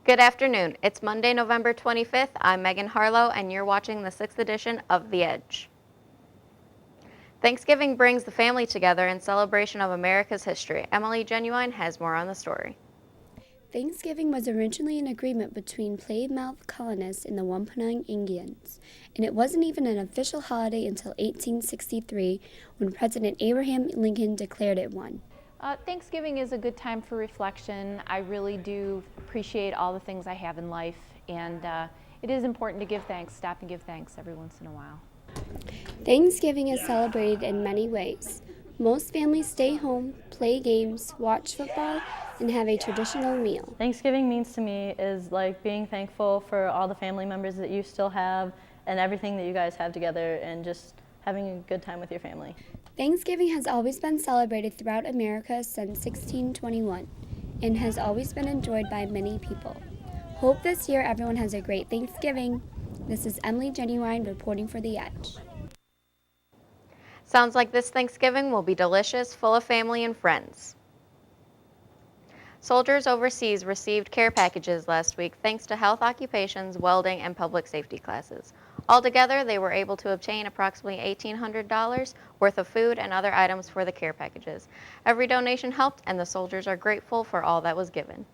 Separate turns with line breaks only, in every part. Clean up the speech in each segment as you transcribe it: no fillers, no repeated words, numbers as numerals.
Good afternoon. It's Monday, November 25th. I'm Megan Harlow, and you're watching the 6th edition of The Edge. Thanksgiving brings the family together in celebration of America's history. Emily Genuine has more on the story.
Thanksgiving was originally an agreement between Plymouth colonists and the Wampanoag Indians, and it wasn't even an official holiday until 1863 when President Abraham Lincoln declared it one.
Thanksgiving is a good time for reflection. I really do appreciate all the things I have in life, and it is important to give thanks, stop and give thanks every once in a while.
Thanksgiving is celebrated in many ways. Most families stay home, play games, watch football, and have a traditional meal.
Thanksgiving means to me is like being thankful for all the family members that you still have and everything that you guys have together and just having a good time with your family.
Thanksgiving has always been celebrated throughout America since 1621 and has always been enjoyed by many people. Hope this year everyone has a great Thanksgiving. This is Emily Genuine reporting for The Edge.
Sounds like this Thanksgiving will be delicious, full of family and friends. Soldiers overseas received care packages last week thanks to health occupations, welding, and public safety classes. Altogether, they were able to obtain approximately $1,800 worth of food and other items for the care packages. Every donation helped, and the soldiers are grateful for all that was given.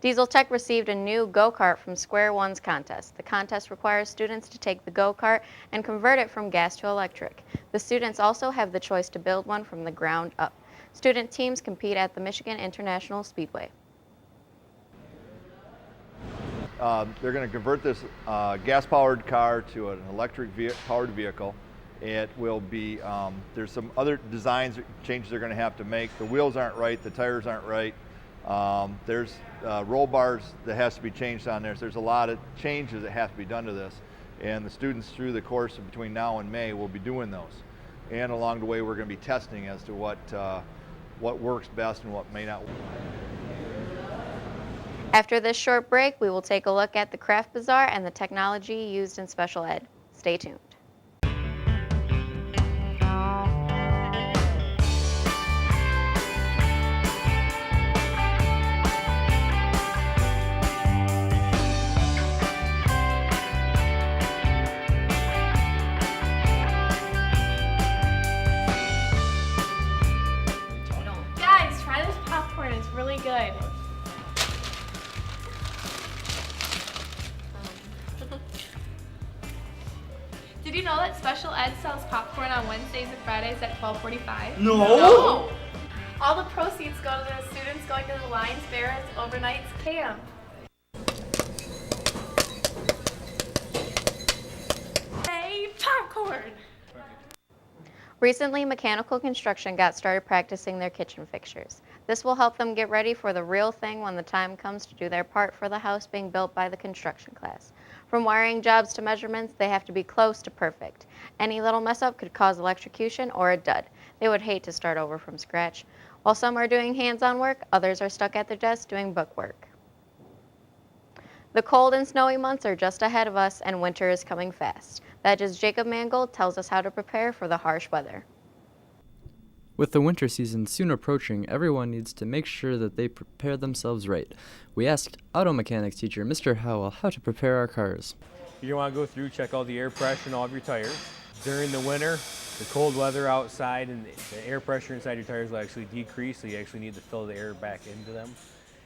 Diesel Tech received a new go-kart from Square One's contest. The contest requires students to take the go-kart and convert it from gas to electric. The students also have the choice to build one from the ground up. Student teams compete at the Michigan International Speedway.
They're going to convert this gas-powered car to an electric-powered vehicle. It will be, there's some other designs changes they're going to have to make. The wheels aren't right, the tires aren't right. There's roll bars that has to be changed on there. So there's a lot of changes that have to be done to this. And the students through the course of between now and May will be doing those. And along the way, we're going to be testing as to what works best and what may not work.
After this short break, we will take a look at the Craft Bazaar and the technology used in special ed. Stay tuned.
Guys, try this popcorn. It's really good. Did you know that Special Ed sells popcorn on Wednesdays and Fridays at 12:45? No! All the proceeds go to the students going to the Lions Bears overnight camp. Hey, popcorn!
Recently, Mechanical Construction got started practicing their kitchen fixtures. This will help them get ready for the real thing when the time comes to do their part for the house being built by the construction class. From wiring jobs to measurements, they have to be close to perfect. Any little mess up could cause electrocution or a dud. They would hate to start over from scratch. While some are doing hands-on work, others are stuck at their desks doing book work. The cold and snowy months are just ahead of us, and winter is coming fast. That is, Jacob Mangold tells us how to prepare for the harsh weather.
With the winter season soon approaching, everyone needs to make sure that they prepare themselves right. We asked auto mechanics teacher Mr. Howell how to prepare our cars.
You want to go through, check all the air pressure in all of your tires. During the winter, the cold weather outside and the air pressure inside your tires will actually decrease, so you actually need to fill the air back into them.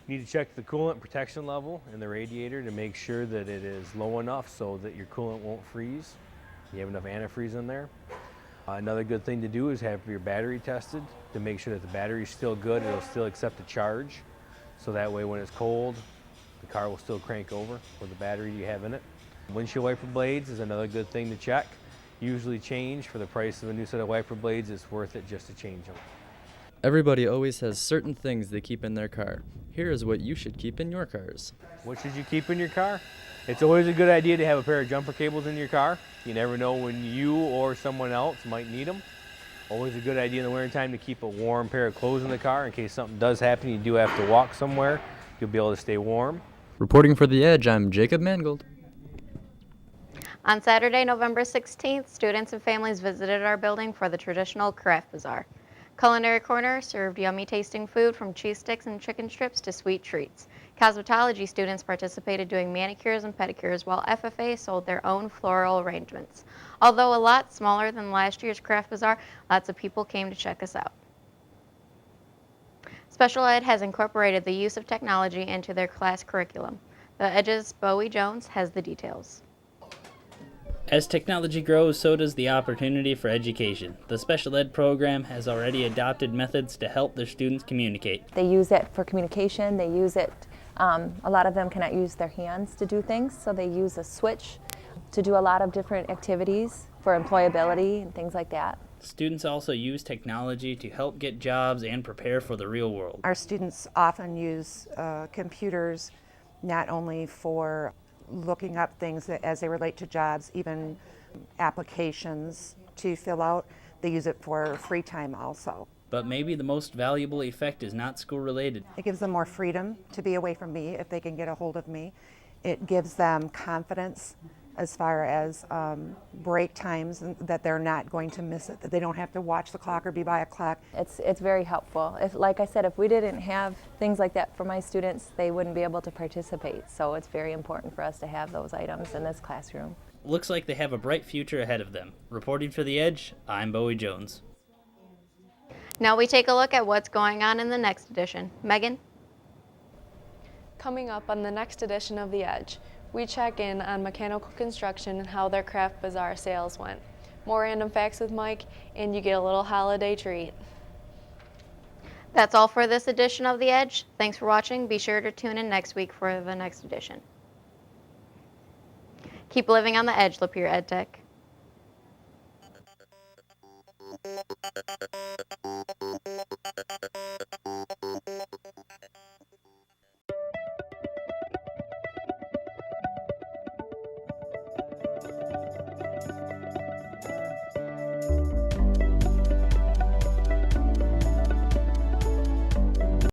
You need to check the coolant protection level in the radiator to make sure that it is low enough so that your coolant won't freeze. You have enough antifreeze in there. Another good thing to do is have your battery tested to make sure that the battery is still good, it'll still accept a charge. So that way when it's cold, the car will still crank over with the battery you have in it. Windshield wiper blades is another good thing to check. Usually change for the price of a new set of wiper blades, it's worth it just to change them.
Everybody always has certain things they keep in their car. Here is what you should keep in your cars.
What should you keep in your car? It's always a good idea to have a pair of jumper cables in your car. You never know when you or someone else might need them. Always a good idea in the winter time to keep a warm pair of clothes in the car in case something does happen. You do have to walk somewhere. You'll be able to stay warm.
Reporting for The Edge, I'm Jacob Mangold.
On Saturday, November 16th, students and families visited our building for the traditional craft bazaar. Culinary Corner served yummy tasting food from cheese sticks and chicken strips to sweet treats. Cosmetology students participated doing manicures and pedicures, while FFA sold their own floral arrangements. Although a lot smaller than last year's craft bazaar, lots of people came to check us out. Special Ed has incorporated the use of technology into their class curriculum. The Edge's Bowie Jones has the details.
As technology grows, so does the opportunity for education. The special ed program has already adopted methods to help their students communicate.
They use it for communication, they use it, a lot of them cannot use their hands to do things, so they use a switch to do a lot of different activities for employability and things like that.
Students also use technology to help get jobs and prepare for the real world.
Our students often use computers not only for looking up things as they relate to jobs, even applications to fill out. They use it for free time also.
But maybe the most valuable effect is not school related.
It gives them more freedom to be away from me if they can get a hold of me. It gives them confidence as far as break times, and that they're not going to miss it, that they don't have to watch the clock or be by a clock.
It's very helpful. Like I said, if we didn't have things like that for my students, they wouldn't be able to participate. So it's very important for us to have those items in this classroom.
Looks like they have a bright future ahead of them. Reporting for The Edge, I'm Bowie Jones.
Now we take a look at what's going on in the next edition. Megan?
Coming up on the next edition of The Edge, we check in on mechanical construction and how their craft bazaar sales went. More random facts with Mike, and you get a little holiday treat.
That's all for this edition of The Edge. Thanks for watching. Be sure to tune in next week for the next edition. Keep living on the edge, Lapeer EdTech.